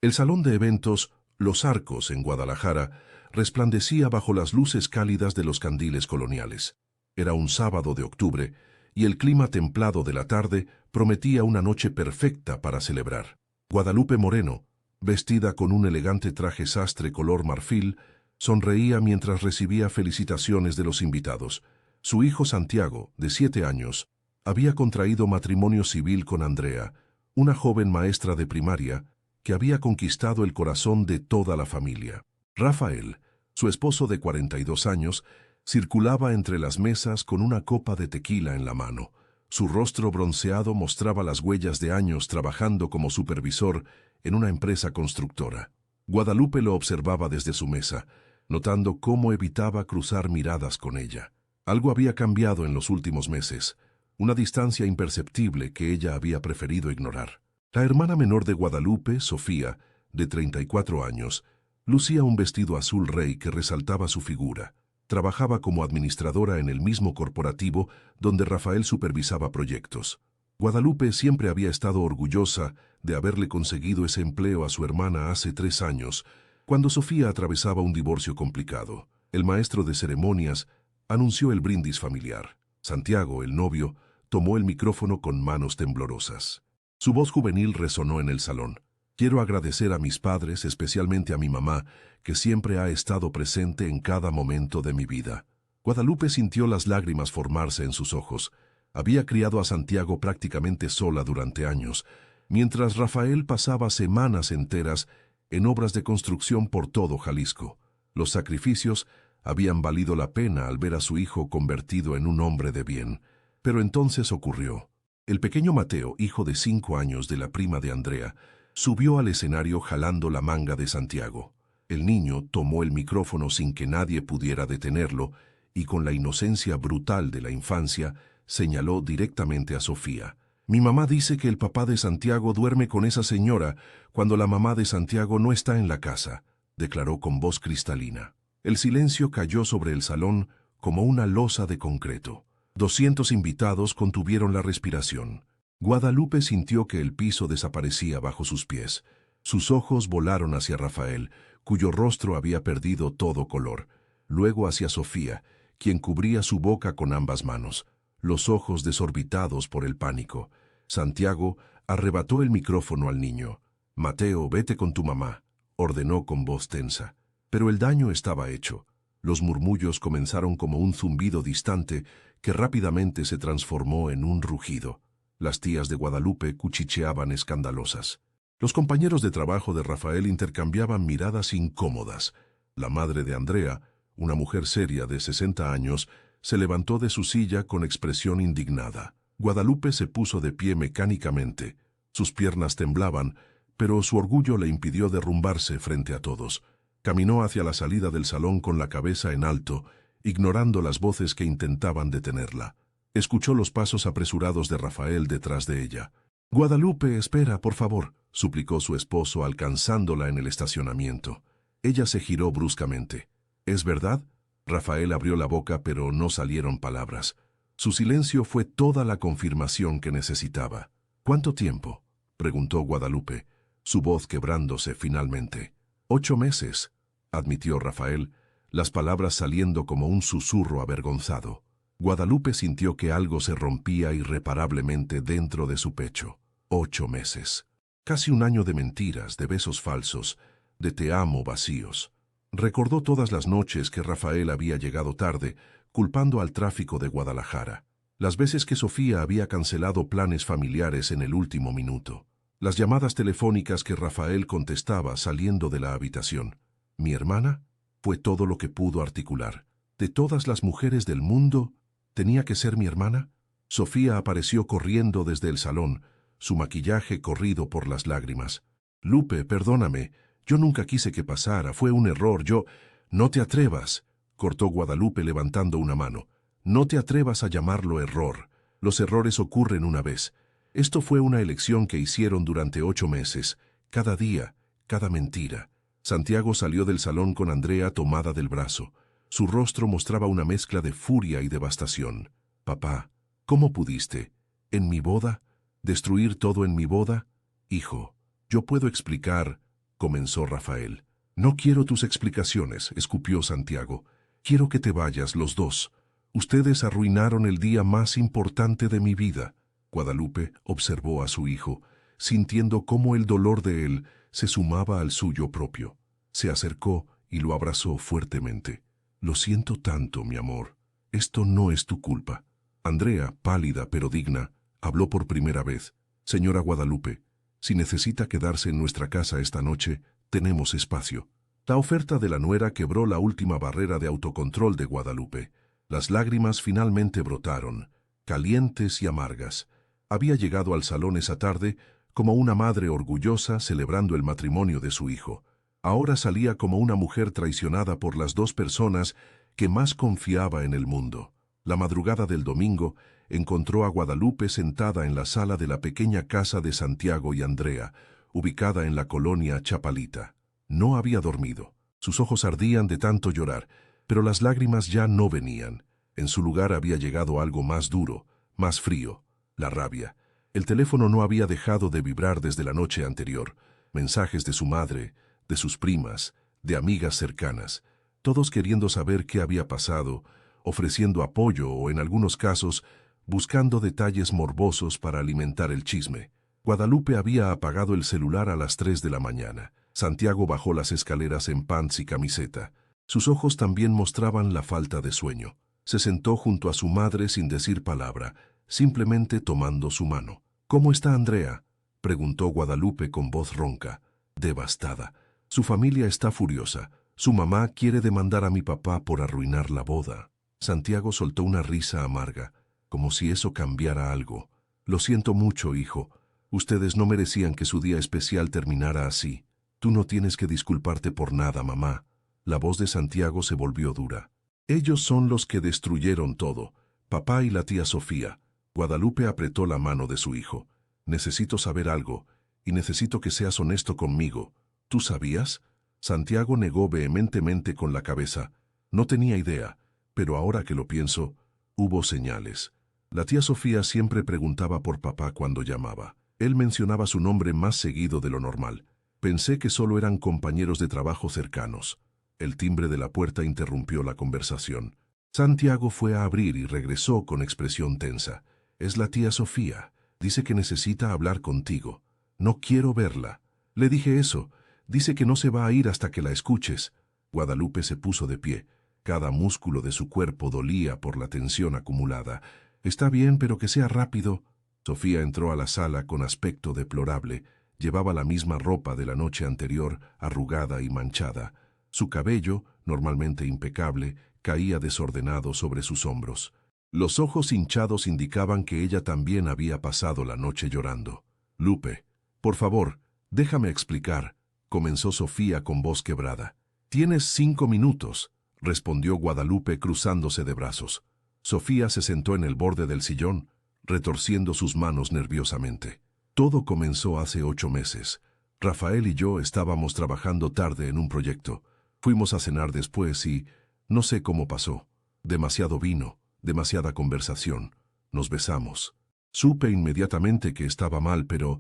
El salón de eventos Los Arcos en Guadalajara resplandecía bajo las luces cálidas de los candiles coloniales. Era un sábado de octubre y el clima templado de la tarde prometía una noche perfecta para celebrar. Guadalupe Moreno, vestida con un elegante traje sastre color marfil, sonreía mientras recibía felicitaciones de los invitados. Su hijo Santiago, de 7 años, había contraído matrimonio civil con Andrea, una joven maestra de primaria que había conquistado el corazón de toda la familia. Rafael, su esposo de 42 años, circulaba entre las mesas con una copa de tequila en la mano. Su rostro bronceado mostraba las huellas de años trabajando como supervisor en una empresa constructora. Guadalupe lo observaba desde su mesa, notando cómo evitaba cruzar miradas con ella. Algo había cambiado en los últimos meses, una distancia imperceptible que ella había preferido ignorar. La hermana menor de Guadalupe, Sofía, de 34 años, lucía un vestido azul rey que resaltaba su figura. Trabajaba como administradora en el mismo corporativo donde Rafael supervisaba proyectos. Guadalupe siempre había estado orgullosa de haberle conseguido ese empleo a su hermana hace 3 años, cuando Sofía atravesaba un divorcio complicado. El maestro de ceremonias anunció el brindis familiar. Santiago, el novio, tomó el micrófono con manos temblorosas. Su voz juvenil resonó en el salón. Quiero agradecer a mis padres, especialmente a mi mamá, que siempre ha estado presente en cada momento de mi vida. Guadalupe sintió las lágrimas formarse en sus ojos. Había criado a Santiago prácticamente sola durante años, mientras Rafael pasaba semanas enteras en obras de construcción por todo Jalisco. Los sacrificios habían valido la pena al ver a su hijo convertido en un hombre de bien. Pero entonces ocurrió. El pequeño Mateo, hijo de 5 años de la prima de Andrea, subió al escenario jalando la manga de Santiago. El niño tomó el micrófono sin que nadie pudiera detenerlo y con la inocencia brutal de la infancia señaló directamente a Sofía. Mi mamá dice que el papá de Santiago duerme con esa señora cuando la mamá de Santiago no está en la casa, declaró con voz cristalina. El silencio cayó sobre el salón como una losa de concreto. 200 invitados contuvieron la respiración. Guadalupe sintió que el piso desaparecía bajo sus pies. Sus ojos volaron hacia Rafael, cuyo rostro había perdido todo color. Luego hacia Sofía, quien cubría su boca con ambas manos, los ojos desorbitados por el pánico. Santiago arrebató el micrófono al niño. Mateo, vete con tu mamá, ordenó con voz tensa. Pero el daño estaba hecho. Los murmullos comenzaron como un zumbido distante que rápidamente se transformó en un rugido. Las tías de Guadalupe cuchicheaban escandalosas. Los compañeros de trabajo de Rafael intercambiaban miradas incómodas. La madre de Andrea, una mujer seria de 60 años, se levantó de su silla con expresión indignada. Guadalupe se puso de pie mecánicamente. Sus piernas temblaban, pero su orgullo le impidió derrumbarse frente a todos. Caminó hacia la salida del salón con la cabeza en alto, ignorando las voces que intentaban detenerla. Escuchó los pasos apresurados de Rafael detrás de ella. «Guadalupe, espera, por favor», suplicó su esposo alcanzándola en el estacionamiento. Ella se giró bruscamente. «¿Es verdad?» Rafael abrió la boca, pero no salieron palabras. Su silencio fue toda la confirmación que necesitaba. «¿Cuánto tiempo?», preguntó Guadalupe, su voz quebrándose finalmente. «8 meses», admitió Rafael, las palabras saliendo como un susurro avergonzado. Guadalupe sintió que algo se rompía irreparablemente dentro de su pecho. 8 meses. Casi un año de mentiras, de besos falsos, de te amo vacíos. Recordó todas las noches que Rafael había llegado tarde, culpando al tráfico de Guadalajara. Las veces que Sofía había cancelado planes familiares en el último minuto. Las llamadas telefónicas que Rafael contestaba saliendo de la habitación. «¿Mi hermana?», fue todo lo que pudo articular. «¿De todas las mujeres del mundo, tenía que ser mi hermana?». Sofía apareció corriendo desde el salón, su maquillaje corrido por las lágrimas. «Lupe, perdóname, yo nunca quise que pasara, fue un error, yo...». «No te atrevas», cortó Guadalupe levantando una mano. «No te atrevas a llamarlo error. Los errores ocurren una vez. Esto fue una elección que hicieron durante 8 meses, cada día, cada mentira». Santiago salió del salón con Andrea tomada del brazo. Su rostro mostraba una mezcla de furia y devastación. «Papá, ¿cómo pudiste? ¿En mi boda? ¿Destruir todo en mi boda? Hijo, yo puedo explicar...». comenzó Rafael. No quiero tus explicaciones, escupió Santiago. Quiero que te vayas los dos. Ustedes arruinaron el día más importante de mi vida. Guadalupe observó a su hijo, sintiendo cómo el dolor de él se sumaba al suyo propio. Se acercó y lo abrazó fuertemente. Lo siento tanto, mi amor. Esto no es tu culpa. Andrea, pálida pero digna, habló por primera vez. Señora Guadalupe, si necesita quedarse en nuestra casa esta noche, tenemos espacio. La oferta de la nuera quebró la última barrera de autocontrol de Guadalupe. Las lágrimas finalmente brotaron, calientes y amargas. Había llegado al salón esa tarde como una madre orgullosa celebrando el matrimonio de su hijo. Ahora salía como una mujer traicionada por las dos personas que más confiaba en el mundo. La madrugada del domingo encontró a Guadalupe sentada en la sala de la pequeña casa de Santiago y Andrea, ubicada en la colonia Chapalita. No había dormido. Sus ojos ardían de tanto llorar, pero las lágrimas ya no venían. En su lugar había llegado algo más duro, más frío, la rabia. El teléfono no había dejado de vibrar desde la noche anterior. Mensajes de su madre, de sus primas, de amigas cercanas, todos queriendo saber qué había pasado, ofreciendo apoyo o, en algunos casos, buscando detalles morbosos para alimentar el chisme. Guadalupe había apagado el celular a las 3 de la mañana. Santiago bajó las escaleras en pants y camiseta. Sus ojos también mostraban la falta de sueño. Se sentó junto a su madre sin decir palabra, simplemente tomando su mano. «¿Cómo está Andrea?», preguntó Guadalupe con voz ronca. Devastada. Su familia está furiosa. Su mamá quiere demandar a mi papá por arruinar la boda. Santiago soltó una risa amarga, como si eso cambiara algo. «Lo siento mucho, hijo. Ustedes no merecían que su día especial terminara así. Tú no tienes que disculparte por nada, mamá». La voz de Santiago se volvió dura. «Ellos son los que destruyeron todo. Papá y la tía Sofía». Guadalupe apretó la mano de su hijo. «Necesito saber algo, y necesito que seas honesto conmigo. ¿Tú sabías?». Santiago negó vehementemente con la cabeza. No tenía idea, pero ahora que lo pienso, hubo señales. La tía Sofía siempre preguntaba por papá cuando llamaba. Él mencionaba su nombre más seguido de lo normal. Pensé que solo eran compañeros de trabajo cercanos. El timbre de la puerta interrumpió la conversación. Santiago fue a abrir y regresó con expresión tensa. «Es la tía Sofía. Dice que necesita hablar contigo». «No quiero verla». «Le dije eso. Dice que no se va a ir hasta que la escuches». Guadalupe se puso de pie. Cada músculo de su cuerpo dolía por la tensión acumulada. «Está bien, pero que sea rápido». Sofía entró a la sala con aspecto deplorable. Llevaba la misma ropa de la noche anterior, arrugada y manchada. Su cabello, normalmente impecable, caía desordenado sobre sus hombros. Los ojos hinchados indicaban que ella también había pasado la noche llorando. «Lupe, por favor, déjame explicar», comenzó Sofía con voz quebrada. «Tienes 5 minutos», respondió Guadalupe cruzándose de brazos. Sofía se sentó en el borde del sillón, retorciendo sus manos nerviosamente. «Todo comenzó hace 8 meses. Rafael y yo estábamos trabajando tarde en un proyecto. Fuimos a cenar después y no sé cómo pasó. Demasiado vino, demasiada conversación. Nos besamos. Supe inmediatamente que estaba mal, pero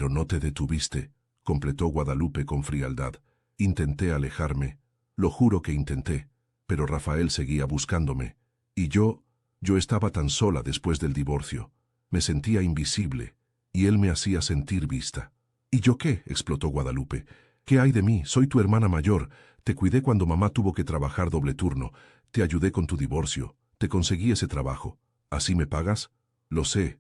no te detuviste», completó Guadalupe con frialdad. «Intenté alejarme. Lo juro que intenté. Pero Rafael seguía buscándome. Y yo estaba tan sola después del divorcio. Me sentía invisible. Y él me hacía sentir vista». «¿Y yo qué?», explotó Guadalupe. «¿Qué hay de mí? Soy tu hermana mayor. Te cuidé cuando mamá tuvo que trabajar doble turno. Te ayudé con tu divorcio. Te conseguí ese trabajo. ¿Así me pagas?». Lo sé,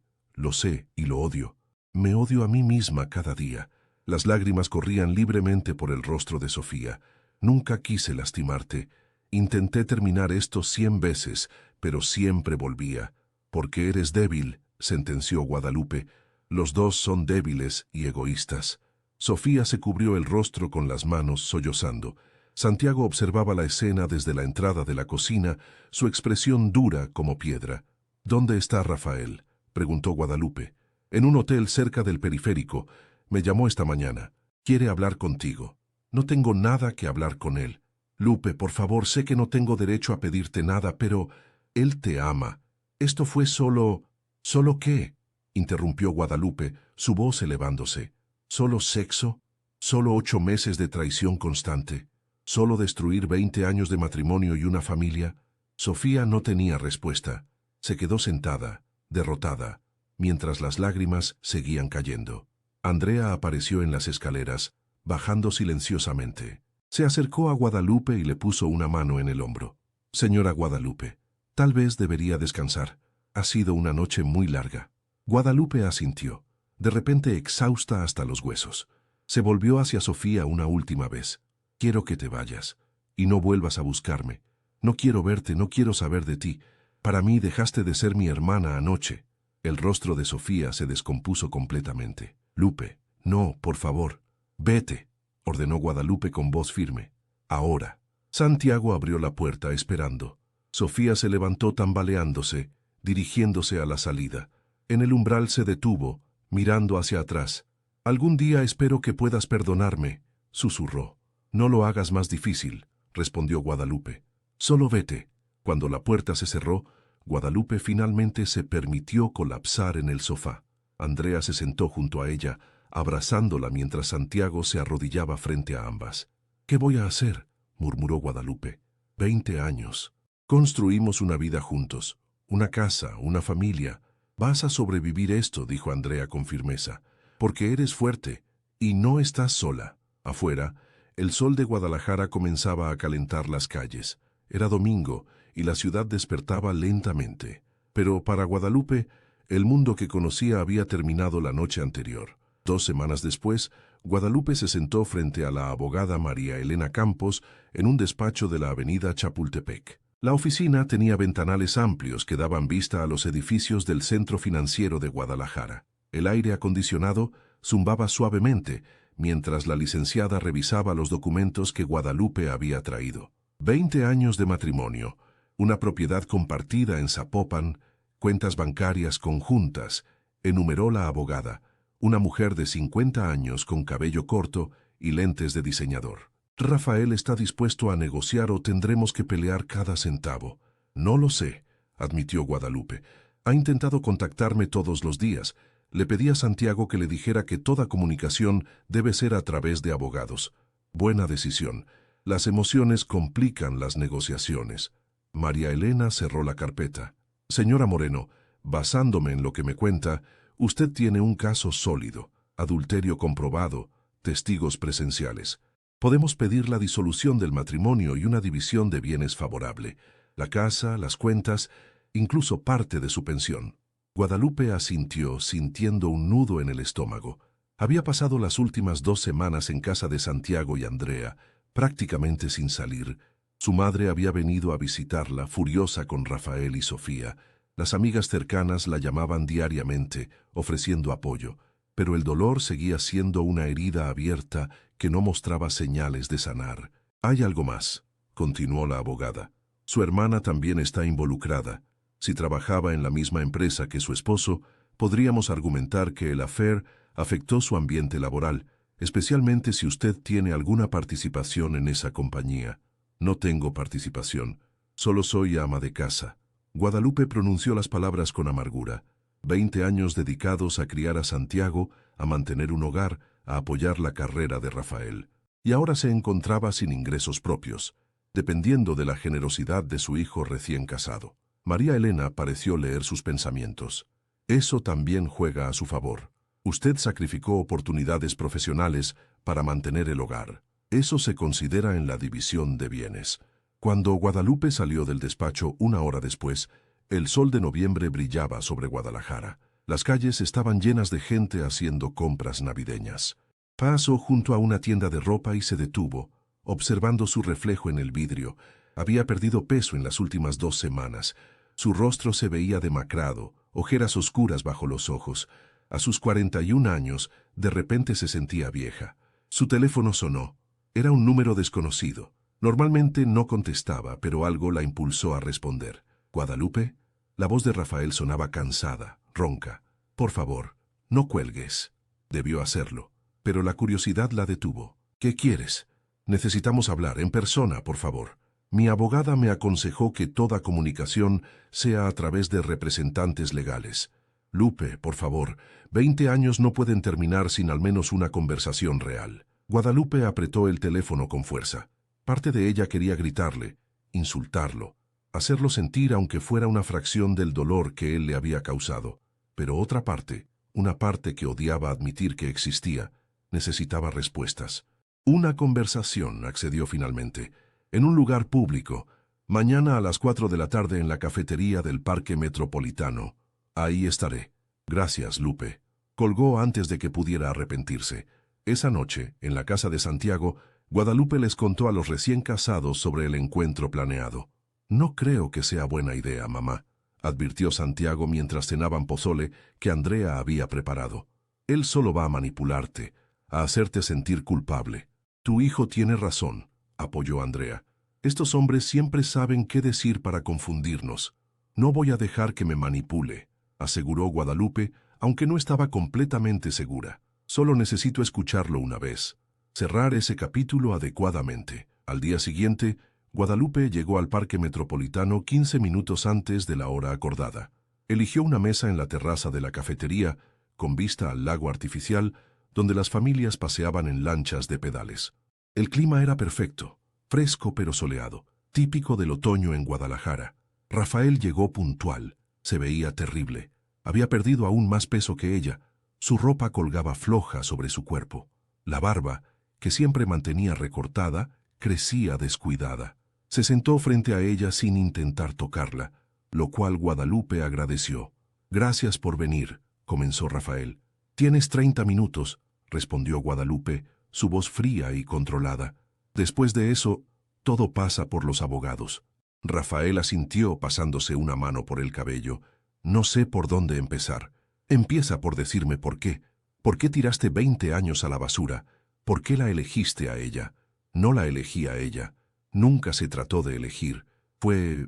y lo odio. Me odio a mí misma cada día». Las lágrimas corrían libremente por el rostro de Sofía. «Nunca quise lastimarte. Intenté terminar esto 100 veces, pero siempre volvía». «Porque eres débil», sentenció Guadalupe. «Los dos son débiles y egoístas». Sofía se cubrió el rostro con las manos, sollozando. Santiago observaba la escena desde la entrada de la cocina, su expresión dura como piedra. «¿Dónde está Rafael?», preguntó Guadalupe. «En un hotel cerca del periférico. Me llamó esta mañana. Quiere hablar contigo». «No tengo nada que hablar con él». «Lupe, por favor, sé que no tengo derecho a pedirte nada, pero él te ama. Esto fue solo...». «¿Solo qué?», interrumpió Guadalupe, su voz elevándose. «¿Solo sexo?». Solo 8 meses de traición constante. Solo destruir 20 años de matrimonio y una familia. Sofía no tenía respuesta. Se quedó sentada, derrotada, mientras las lágrimas seguían cayendo. Andrea apareció en las escaleras, bajando silenciosamente. Se acercó a Guadalupe y le puso una mano en el hombro. Señora Guadalupe, tal vez debería descansar. Ha sido una noche muy larga. Guadalupe asintió, de repente exhausta hasta los huesos. Se volvió hacia Sofía una última vez. Quiero que te vayas, y no vuelvas a buscarme. No quiero verte, no quiero saber de ti. Para mí dejaste de ser mi hermana anoche. El rostro de Sofía se descompuso completamente. Lupe, no, por favor. Vete, ordenó Guadalupe con voz firme. Ahora. Santiago abrió la puerta esperando. Sofía se levantó tambaleándose, dirigiéndose a la salida. En el umbral se detuvo, mirando hacia atrás. Algún día espero que puedas perdonarme, susurró. No lo hagas más difícil, respondió Guadalupe. Solo vete. Cuando la puerta se cerró, Guadalupe finalmente se permitió colapsar en el sofá. Andrea se sentó junto a ella, abrazándola mientras Santiago se arrodillaba frente a ambas. ¿Qué voy a hacer?, murmuró Guadalupe. 20 años. Construimos una vida juntos, una casa, una familia. Vas a sobrevivir esto, dijo Andrea con firmeza, porque eres fuerte y no estás sola. Afuera, el sol de Guadalajara comenzaba a calentar las calles. Era domingo y la ciudad despertaba lentamente. Pero para Guadalupe, el mundo que conocía había terminado la noche anterior. 2 semanas después, Guadalupe se sentó frente a la abogada María Elena Campos en un despacho de la avenida Chapultepec. La oficina tenía ventanales amplios que daban vista a los edificios del centro financiero de Guadalajara. El aire acondicionado zumbaba suavemente mientras la licenciada revisaba los documentos que Guadalupe había traído. 20 años de matrimonio, una propiedad compartida en Zapopan, cuentas bancarias conjuntas, enumeró la abogada, una mujer de 50 años con cabello corto y lentes de diseñador. Rafael está dispuesto a negociar o tendremos que pelear cada centavo. No lo sé, admitió Guadalupe. Ha intentado contactarme todos los días. Le pedí a Santiago que le dijera que toda comunicación debe ser a través de abogados. Buena decisión. Las emociones complican las negociaciones. María Elena cerró la carpeta. Señora Moreno, basándome en lo que me cuenta, usted tiene un caso sólido, adulterio comprobado, testigos presenciales. Podemos pedir la disolución del matrimonio y una división de bienes favorable, la casa, las cuentas, incluso parte de su pensión. Guadalupe asintió, sintiendo un nudo en el estómago. Había pasado las últimas 2 semanas en casa de Santiago y Andrea, prácticamente sin salir. Su madre había venido a visitarla, furiosa con Rafael y Sofía. Las amigas cercanas la llamaban diariamente, ofreciendo apoyo, pero el dolor seguía siendo una herida abierta que no mostraba señales de sanar. Hay algo más, continuó la abogada. Su hermana también está involucrada. Si trabajaba en la misma empresa que su esposo, podríamos argumentar que el affair afectó su ambiente laboral, especialmente si usted tiene alguna participación en esa compañía. No tengo participación, solo soy ama de casa. Guadalupe pronunció las palabras con amargura. 20 años dedicados a criar a Santiago, a mantener un hogar, a apoyar la carrera de Rafael. Y ahora se encontraba sin ingresos propios, dependiendo de la generosidad de su hijo recién casado. María Elena pareció leer sus pensamientos. Eso también juega a su favor. Usted sacrificó oportunidades profesionales para mantener el hogar. Eso se considera en la división de bienes. Cuando Guadalupe salió del despacho 1 hora después, el sol de noviembre brillaba sobre Guadalajara. Las calles estaban llenas de gente haciendo compras navideñas. Pasó junto a una tienda de ropa y se detuvo, observando su reflejo en el vidrio. Había perdido peso en las últimas 2 semanas. Su rostro se veía demacrado, ojeras oscuras bajo los ojos. A sus 41 años, de repente se sentía vieja. Su teléfono sonó. Era un número desconocido. Normalmente no contestaba, pero algo la impulsó a responder. ¿Guadalupe? La voz de Rafael sonaba cansada, ronca. Por favor, no cuelgues. Debió hacerlo, pero la curiosidad la detuvo. ¿Qué quieres? Necesitamos hablar en persona, por favor. Mi abogada me aconsejó que toda comunicación sea a través de representantes legales. Lupe, por favor, 20 años no pueden terminar sin al menos una conversación real. Guadalupe apretó el teléfono con fuerza. Parte de ella quería gritarle, insultarlo, hacerlo sentir aunque fuera una fracción del dolor que él le había causado. Pero otra parte, una parte que odiaba admitir que existía, necesitaba respuestas. Una conversación, accedió finalmente, en un lugar público, mañana a las 4 de la tarde en la cafetería del Parque Metropolitano. Ahí estaré. Gracias, Lupe. Colgó antes de que pudiera arrepentirse. Esa noche, en la casa de Santiago, Guadalupe les contó a los recién casados sobre el encuentro planeado. No creo que sea buena idea, mamá, advirtió Santiago mientras cenaban pozole que Andrea había preparado. Él solo va a manipularte, a hacerte sentir culpable. Tu hijo tiene razón, apoyó Andrea. Estos hombres siempre saben qué decir para confundirnos. No voy a dejar que me manipule, aseguró Guadalupe, aunque no estaba completamente segura. Solo necesito escucharlo una vez. Cerrar ese capítulo adecuadamente. Al día siguiente, Guadalupe llegó al Parque Metropolitano 15 minutos antes de la hora acordada. Eligió una mesa en la terraza de la cafetería, con vista al lago artificial, donde las familias paseaban en lanchas de pedales. El clima era perfecto, fresco pero soleado, típico del otoño en Guadalajara. Rafael llegó puntual, se veía terrible. Había perdido aún más peso que ella. Su ropa colgaba floja sobre su cuerpo. La barba, que siempre mantenía recortada, crecía descuidada. Se sentó frente a ella sin intentar tocarla, lo cual Guadalupe agradeció. Gracias por venir, comenzó Rafael. Tienes 30 minutos, respondió Guadalupe, su voz fría y controlada. Después de eso, todo pasa por los abogados. Rafael asintió pasándose una mano por el cabello. No sé por dónde empezar. Empieza por decirme por qué. ¿Por qué tiraste 20 años a la basura? ¿Por qué la elegiste a ella? No la elegí a ella. Nunca se trató de elegir. Fue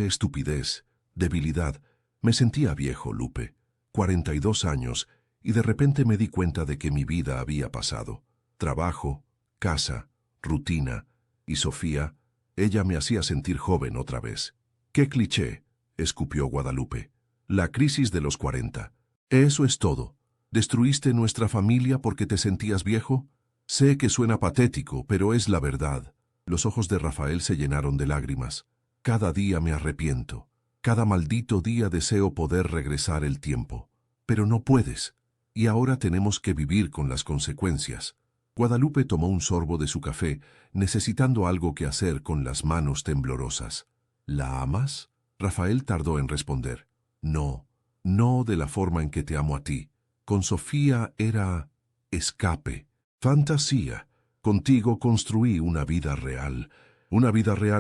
estupidez, debilidad. Me sentía viejo, Lupe. 42 años, y de repente me di cuenta de que mi vida había pasado. Trabajo, casa, rutina, y Sofía, ella me hacía sentir joven otra vez. ¡Qué cliché!, escupió Guadalupe. La crisis de los 40. Eso es todo. ¿Destruiste nuestra familia porque te sentías viejo? Sé que suena patético, pero es la verdad. Los ojos de Rafael se llenaron de lágrimas. Cada día me arrepiento. Cada maldito día deseo poder regresar el tiempo. Pero no puedes. Y ahora tenemos que vivir con las consecuencias. Guadalupe tomó un sorbo de su café, necesitando algo que hacer con las manos temblorosas. ¿La amas? Rafael tardó en responder. No, no de la forma en que te amo a ti. Con Sofía era escape, fantasía. Contigo construí una vida real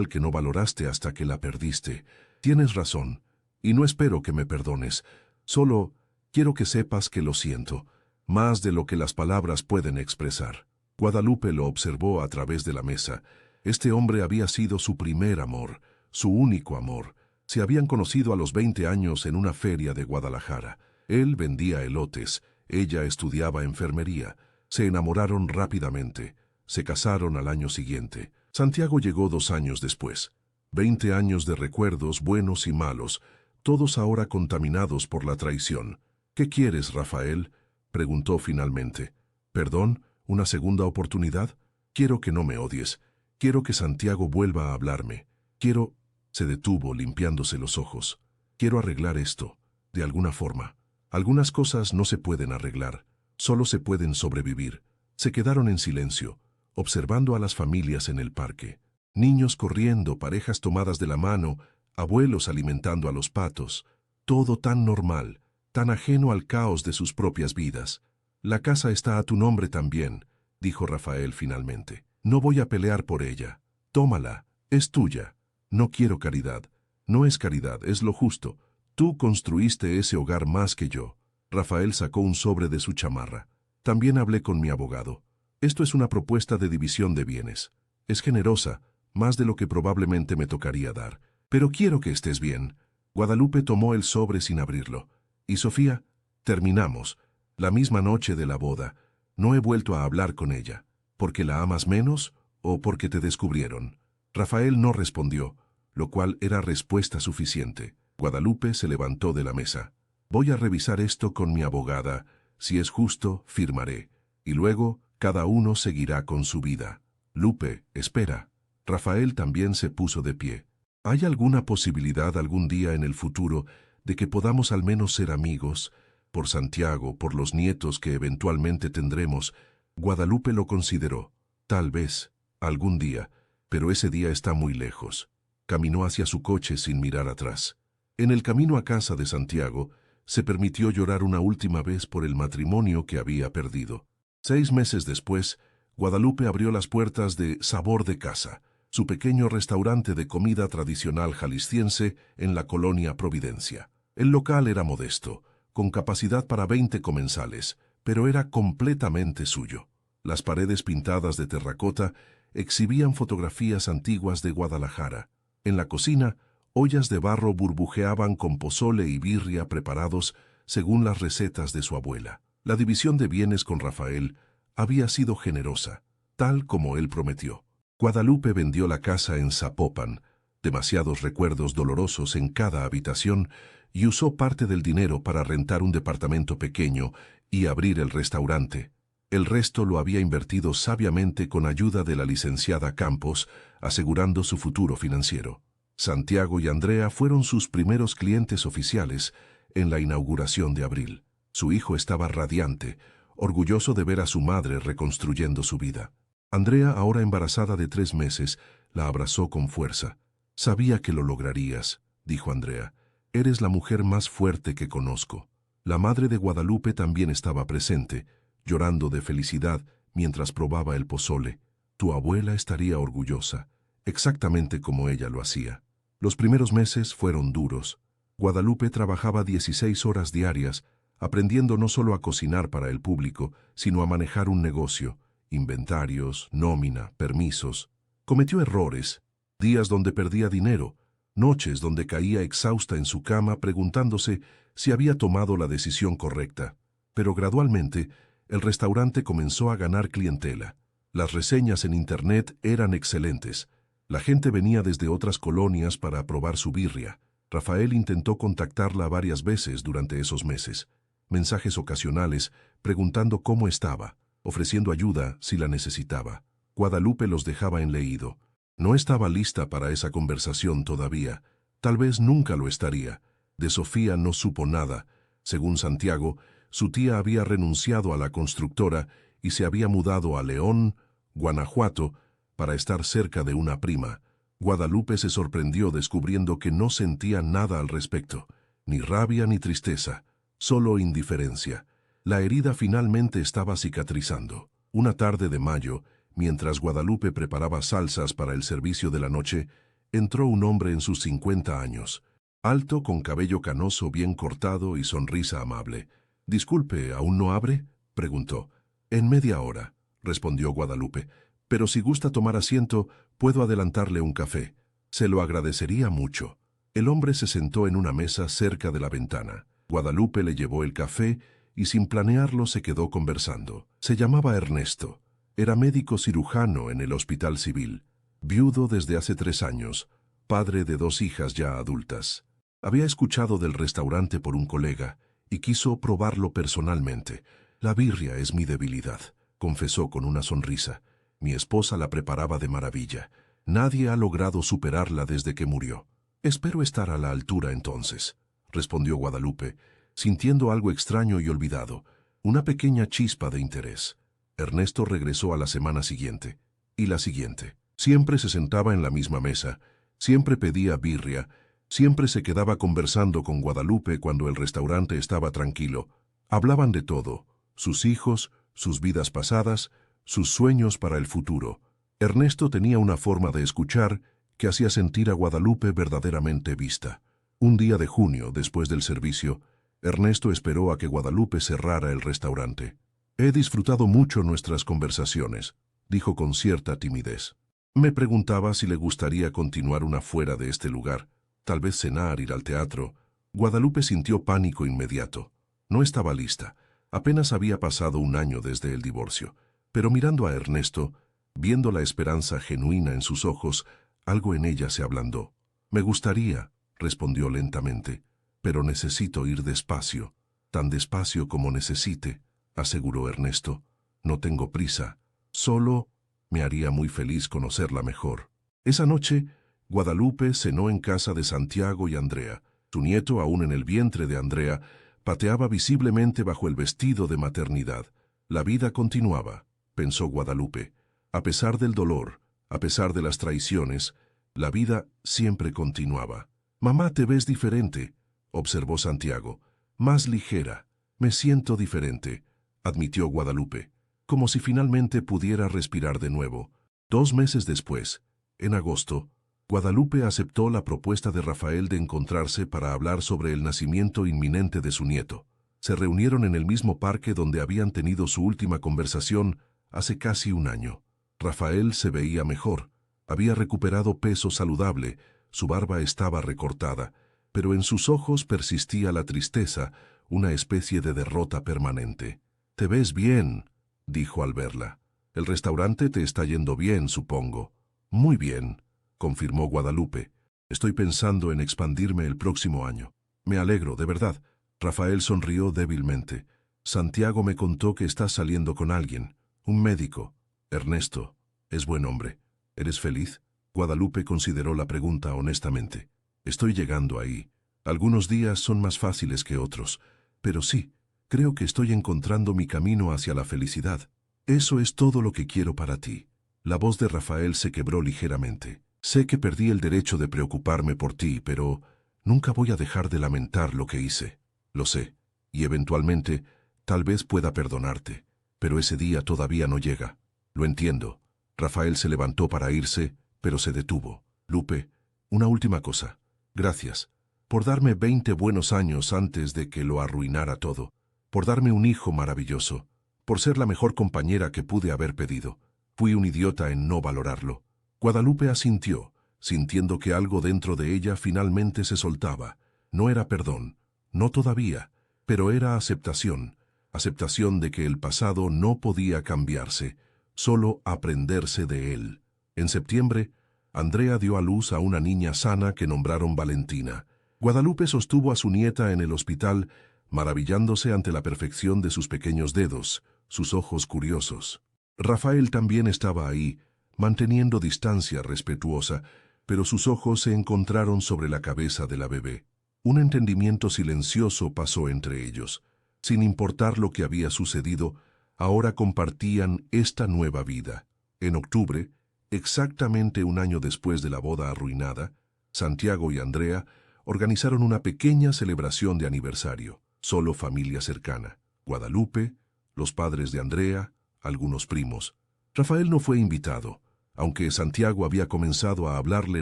que no valoraste hasta que la perdiste. Tienes razón, y no espero que me perdones. Solo quiero que sepas que lo siento, más de lo que las palabras pueden expresar. Guadalupe lo observó a través de la mesa. Este hombre había sido su primer amor, su único amor. Se habían conocido a los 20 años en una feria de Guadalajara. Él vendía elotes, ella estudiaba enfermería. Se enamoraron rápidamente. Se casaron al año siguiente. Santiago llegó 2 años después. 20 años de recuerdos buenos y malos, todos ahora contaminados por la traición. ¿Qué quieres, Rafael?, preguntó finalmente. ¿Perdón? ¿Una segunda oportunidad? Quiero que no me odies. Quiero que Santiago vuelva a hablarme. Quiero... Se detuvo limpiándose los ojos. Quiero arreglar esto, de alguna forma. Algunas cosas no se pueden arreglar, solo se pueden sobrevivir. Se quedaron en silencio, observando a las familias en el parque. Niños corriendo, parejas tomadas de la mano, abuelos alimentando a los patos. Todo tan normal, tan ajeno al caos de sus propias vidas. La casa está a tu nombre también, dijo Rafael finalmente. No voy a pelear por ella. Tómala, es tuya. No quiero caridad. No es caridad, es lo justo. Tú construiste ese hogar más que yo. Rafael sacó un sobre de su chamarra. También hablé con mi abogado. Esto es una propuesta de división de bienes. Es generosa, más de lo que probablemente me tocaría dar. Pero quiero que estés bien. Guadalupe tomó el sobre sin abrirlo. Y Sofía, terminamos. La misma noche de la boda. No he vuelto a hablar con ella. ¿Porque la amas menos o porque te descubrieron? Rafael no respondió, lo cual era respuesta suficiente. Guadalupe se levantó de la mesa. Voy a revisar esto con mi abogada. Si es justo, firmaré. Y luego Cada uno seguirá con su vida. Lupe, espera. Rafael también se puso de pie. ¿Hay alguna posibilidad algún día en el futuro de que podamos al menos ser amigos? Por Santiago, por los nietos que eventualmente tendremos. Guadalupe lo consideró. Tal vez, algún día, pero ese día está muy lejos. Caminó hacia su coche sin mirar atrás. En el camino a casa de Santiago, se permitió llorar una última vez por el matrimonio que había perdido. 6 meses después, Guadalupe abrió las puertas de Sabor de Casa, su pequeño restaurante de comida tradicional jalisciense en la colonia Providencia. El local era modesto, con capacidad para 20 comensales, pero era completamente suyo. Las paredes pintadas de terracota exhibían fotografías antiguas de Guadalajara. En la cocina, ollas de barro burbujeaban con pozole y birria preparados según las recetas de su abuela. La división de bienes con Rafael había sido generosa, tal como él prometió. Guadalupe vendió la casa en Zapopan, demasiados recuerdos dolorosos en cada habitación, y usó parte del dinero para rentar un departamento pequeño y abrir el restaurante. El resto lo había invertido sabiamente con ayuda de la licenciada Campos, asegurando su futuro financiero. Santiago y Andrea fueron sus primeros clientes oficiales en la inauguración de abril. Su hijo estaba radiante, orgulloso de ver a su madre reconstruyendo su vida. Andrea, ahora embarazada de 3 meses, la abrazó con fuerza. «Sabía que lo lograrías», dijo Andrea. «Eres la mujer más fuerte que conozco». La madre de Guadalupe también estaba presente, llorando de felicidad mientras probaba el pozole. «Tu abuela estaría orgullosa, exactamente como ella lo hacía». Los primeros meses fueron duros. Guadalupe trabajaba 16 horas diarias, aprendiendo no solo a cocinar para el público, sino a manejar un negocio, inventarios, nómina, permisos. Cometió errores, días donde perdía dinero, noches donde caía exhausta en su cama preguntándose si había tomado la decisión correcta. Pero gradualmente, el restaurante comenzó a ganar clientela. Las reseñas en Internet eran excelentes. La gente venía desde otras colonias para probar su birria. Rafael intentó contactarla varias veces durante esos meses. Mensajes ocasionales preguntando cómo estaba, ofreciendo ayuda si la necesitaba. Guadalupe los dejaba en leído. No estaba lista para esa conversación todavía. Tal vez nunca lo estaría. De Sofía no supo nada. Según Santiago, su tía había renunciado a la constructora y se había mudado a León, Guanajuato, para estar cerca de una prima. Guadalupe se sorprendió descubriendo que no sentía nada al respecto, ni rabia ni tristeza, solo indiferencia. La herida finalmente estaba cicatrizando. Una tarde de mayo, mientras Guadalupe preparaba salsas para el servicio de la noche, entró un hombre en sus 50 años, alto, con cabello canoso bien cortado y sonrisa amable. «Disculpe, ¿aún no abre?», preguntó. «En media hora», respondió Guadalupe. «Pero si gusta tomar asiento, puedo adelantarle un café. Se lo agradecería mucho». El hombre se sentó en una mesa cerca de la ventana. Guadalupe le llevó el café y sin planearlo se quedó conversando. Se llamaba Ernesto. Era médico cirujano en el Hospital Civil, viudo desde hace 3 años, padre de 2 hijas ya adultas. Había escuchado del restaurante por un colega y quiso probarlo personalmente. «La birria es mi debilidad», confesó con una sonrisa. «Mi esposa la preparaba de maravilla. Nadie ha logrado superarla desde que murió». «Espero estar a la altura entonces», respondió Guadalupe, sintiendo algo extraño y olvidado, una pequeña chispa de interés. Ernesto regresó a la semana siguiente, y la siguiente. Siempre se sentaba en la misma mesa, siempre pedía birria, siempre se quedaba conversando con Guadalupe cuando el restaurante estaba tranquilo. Hablaban de todo, sus hijos, sus vidas pasadas, sus sueños para el futuro. Ernesto tenía una forma de escuchar que hacía sentir a Guadalupe verdaderamente vista. Un día de junio, después del servicio, Ernesto esperó a que Guadalupe cerrara el restaurante. «He disfrutado mucho nuestras conversaciones», dijo con cierta timidez. «Me preguntaba si le gustaría continuar una fuera de este lugar, tal vez cenar, ir al teatro». Guadalupe sintió pánico inmediato. No estaba lista. Apenas había pasado 1 año desde el divorcio. Pero mirando a Ernesto, viendo la esperanza genuina en sus ojos, algo en ella se ablandó. «Me gustaría», respondió lentamente, «pero necesito ir despacio, tan despacio como necesite», aseguró Ernesto. No tengo prisa. Solo me haría muy feliz conocerla mejor. Esa noche, Guadalupe cenó en casa de Santiago y Andrea. Su nieto, aún en el vientre de Andrea, pateaba visiblemente bajo el vestido de maternidad. La vida continuaba, pensó Guadalupe. A pesar del dolor, a pesar de las traiciones, la vida siempre continuaba. «Mamá, te ves diferente», observó Santiago. «Más ligera. Me siento diferente», admitió Guadalupe, como si finalmente pudiera respirar de nuevo. 2 meses después, en agosto, Guadalupe aceptó la propuesta de Rafael de encontrarse para hablar sobre el nacimiento inminente de su nieto. Se reunieron en el mismo parque donde habían tenido su última conversación hace casi un año. Rafael se veía mejor. Había recuperado peso saludable, su barba estaba recortada, pero en sus ojos persistía la tristeza, una especie de derrota permanente. «Te ves bien», dijo al verla. «El restaurante te está yendo bien, supongo». «Muy bien», confirmó Guadalupe. «Estoy pensando en expandirme el próximo año». «Me alegro, de verdad». Rafael sonrió débilmente. «Santiago me contó que estás saliendo con alguien, un médico. Ernesto, es buen hombre. ¿Eres feliz?» Guadalupe consideró la pregunta honestamente. «Estoy llegando ahí. Algunos días son más fáciles que otros, pero sí, creo que estoy encontrando mi camino hacia la felicidad. Eso es todo lo que quiero para ti». La voz de Rafael se quebró ligeramente. «Sé que perdí el derecho de preocuparme por ti, pero nunca voy a dejar de lamentar lo que hice. Lo sé, y eventualmente tal vez pueda perdonarte, pero ese día todavía no llega. Lo entiendo». Rafael se levantó para irse, pero se detuvo. «Lupe, una última cosa. Gracias por darme 20 buenos años antes de que lo arruinara todo, por darme un hijo maravilloso, por ser la mejor compañera que pude haber pedido. Fui un idiota en no valorarlo». Guadalupe asintió, sintiendo que algo dentro de ella finalmente se soltaba. No era perdón, no todavía, pero era aceptación, aceptación de que el pasado no podía cambiarse, solo aprenderse de él. En septiembre, Andrea dio a luz a una niña sana que nombraron Valentina. Guadalupe sostuvo a su nieta en el hospital, maravillándose ante la perfección de sus pequeños dedos, sus ojos curiosos. Rafael también estaba ahí, manteniendo distancia respetuosa, pero sus ojos se encontraron sobre la cabeza de la bebé. Un entendimiento silencioso pasó entre ellos. Sin importar lo que había sucedido, ahora compartían esta nueva vida. En octubre, exactamente un año después de la boda arruinada, Santiago y Andrea organizaron una pequeña celebración de aniversario, solo familia cercana. Guadalupe, los padres de Andrea, algunos primos. Rafael no fue invitado, aunque Santiago había comenzado a hablarle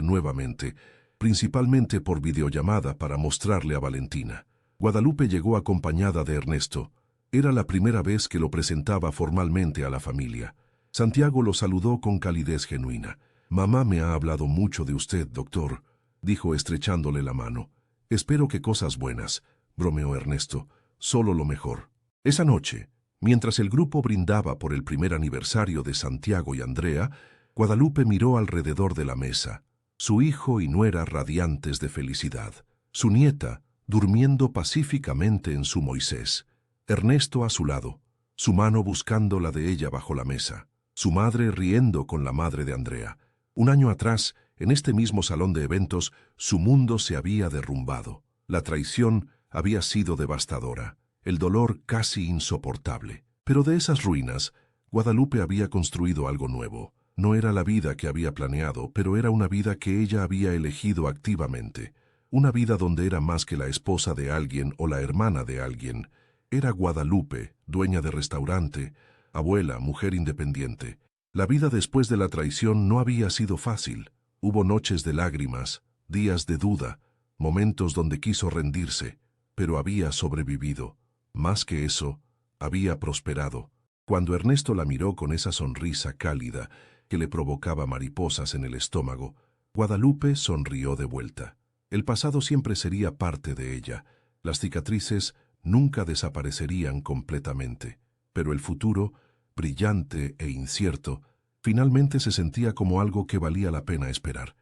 nuevamente, principalmente por videollamada para mostrarle a Valentina. Guadalupe llegó acompañada de Ernesto. Era la primera vez que lo presentaba formalmente a la familia. Santiago lo saludó con calidez genuina. «Mamá me ha hablado mucho de usted, doctor», dijo estrechándole la mano. «Espero que cosas buenas», bromeó Ernesto. «Solo lo mejor». Esa noche, mientras el grupo brindaba por el primer aniversario de Santiago y Andrea, Guadalupe miró alrededor de la mesa. Su hijo y nuera radiantes de felicidad. Su nieta durmiendo pacíficamente en su Moisés. Ernesto a su lado, su mano buscando la de ella bajo la mesa. Su madre riendo con la madre de Andrea. Un año atrás, en este mismo salón de eventos, su mundo se había derrumbado. La traición había sido devastadora, el dolor casi insoportable. Pero de esas ruinas, Guadalupe había construido algo nuevo. No era la vida que había planeado, pero era una vida que ella había elegido activamente. Una vida donde era más que la esposa de alguien o la hermana de alguien. Era Guadalupe, dueña de restaurante, abuela, mujer independiente. La vida después de la traición no había sido fácil. Hubo noches de lágrimas, días de duda, momentos donde quiso rendirse, pero había sobrevivido. Más que eso, había prosperado. Cuando Ernesto la miró con esa sonrisa cálida que le provocaba mariposas en el estómago, Guadalupe sonrió de vuelta. El pasado siempre sería parte de ella. Las cicatrices nunca desaparecerían completamente, pero el futuro, brillante e incierto, finalmente se sentía como algo que valía la pena esperar.